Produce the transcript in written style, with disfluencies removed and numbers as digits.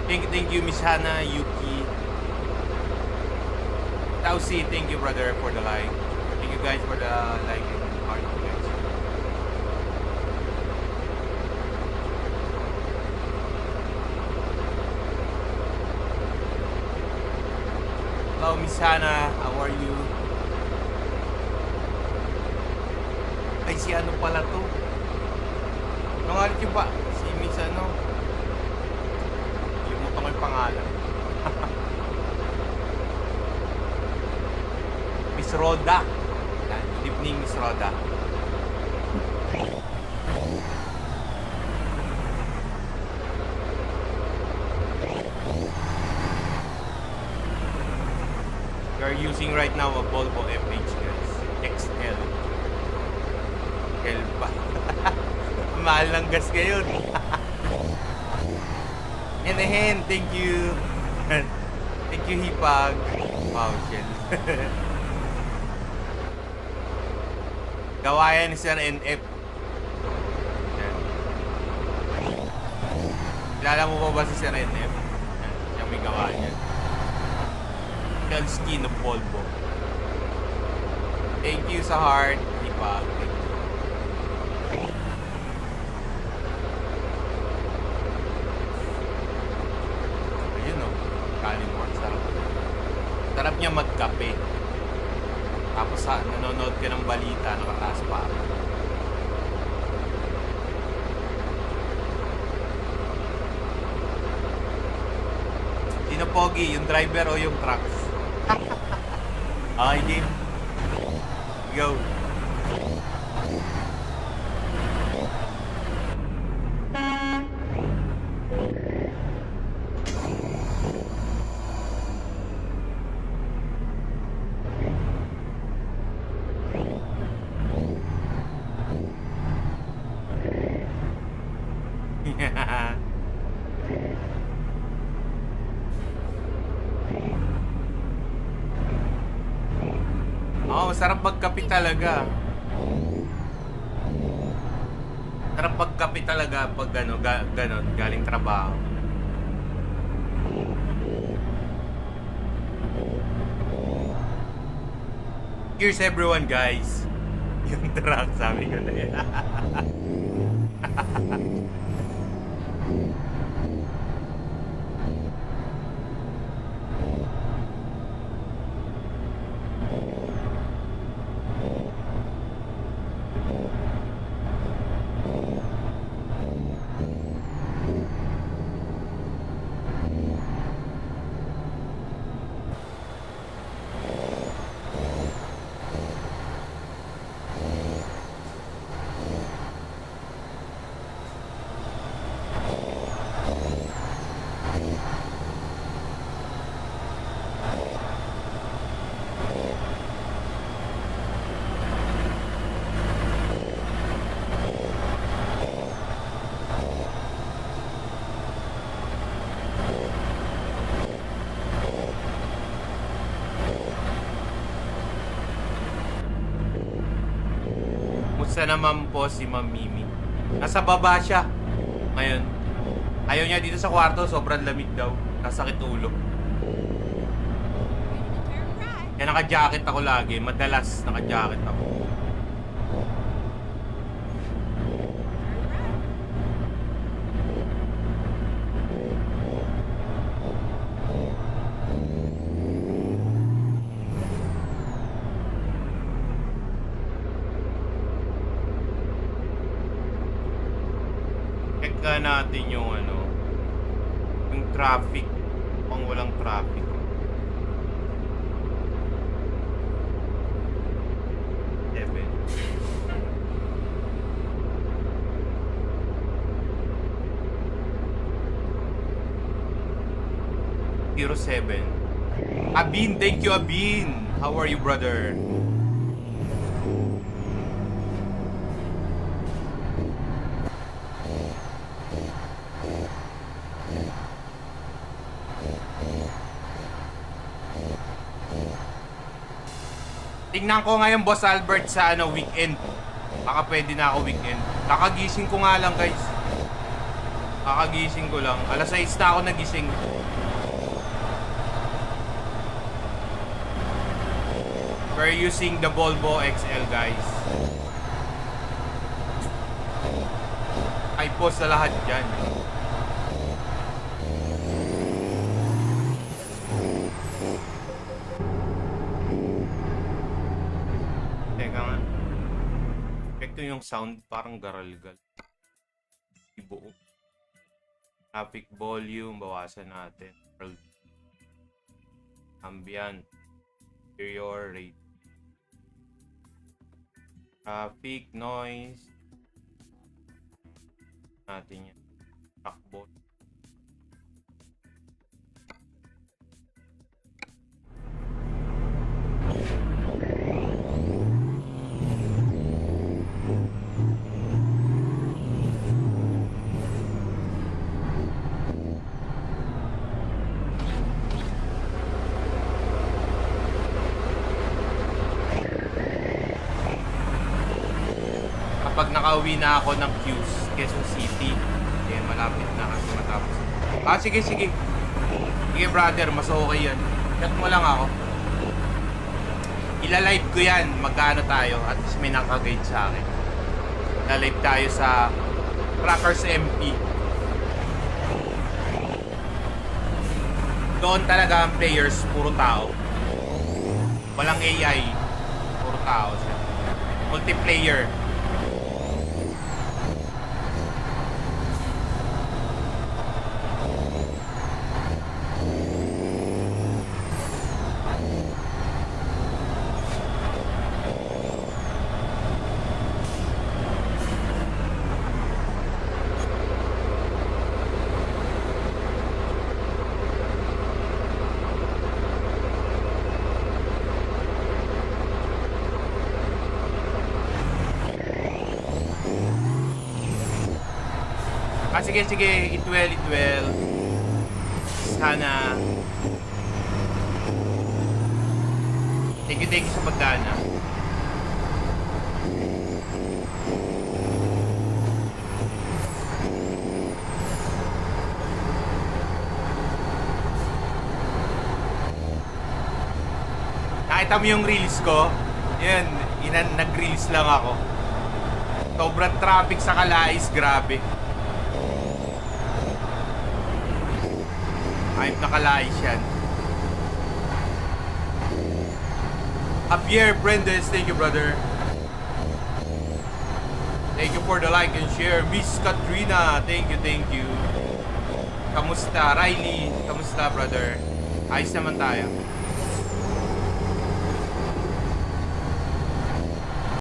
Thank you, Miss Hana, Yuki. Tausi, thank you, brother, for the like. Thank you guys for the like and heart, guys. Hello, Miss Hana. How are you? Ay, si ano pala to? Nangalit yung ba? Si Miss ano? Limutan ko yung pangalan. Miss Roda. Good evening, Miss Roda. You are using right now a Volvo FH, guys. XL. XL pa. Mahal ng gas ngayon. Enehen, thank you. Thank you, Hipag. Wow, shit. Gawayan ni Sir NF. Yan. Kilala mo ba si Sir NF? Yan. Siya may gawa niyan. Shell skin of Volvo. Thank you sa heart, Hipag. Thank you. Ayun o. Kalimor. Sarap. Sarap niya magkape. Tapos nanonood ka ng balita, nakataas pa ako. Sino pogi? Yung driver o yung trucks? Okay, game. Go. Oh, sarap magkape talaga. Sarap magkape talaga pag ganon, galing trabaho. Cheers everyone, guys. Yung truck, sabi ko na yan. Musta naman po si Ma'am Mimi? Nasa baba siya ngayon. Ayaw niya dito sa kwarto, sobrang lamig daw. Nasakit ulo. Kaya naka-jacket ako lagi. Madalas naka-jacket ako. Check natin yung yung traffic. Pang walang traffic. Zero 7. Abin, thank you, Abin. How are you, brother? Tingnan ko ngayon, Boss Albert, sa weekend. Baka pwede na ako weekend. Kakagising ko nga lang, guys. Kakagising ko lang. Alas 6 na ako nagising. We're using the Volvo XL, guys. I post na lahat dyan. Teka nga. Epekto yung sound, parang garal-gal. Ibuo. Traffic volume, bawasan natin. Ambient. Interior rate. Traffic, noise. Natin yan. Takbo. Kapag nakauwi na ako ng Q's, Quezon City, eh, malapit na kasi matapos. Sige. Sige, brother, mas okay yan. Chat mo lang ako. Ila-live ko yan. Magkano tayo? At least may nakaguide sa akin. Ila-live tayo sa Crackers MP. Doon talaga ang players, puro tao. Walang AI. Puro tao siya. Multiplayer. Sige, it well. Sana. Thank you sa pagdana. Nakita mo yung reels ko? Yan, nag-reels lang ako. Sobrang traffic sa Calais, grabe. Ay, nakalais yan. Javier Brendes, thank you, brother. Thank you for the like and share. Miss Katrina, thank you. Kamusta? Riley, kamusta, brother? Ayos naman tayo.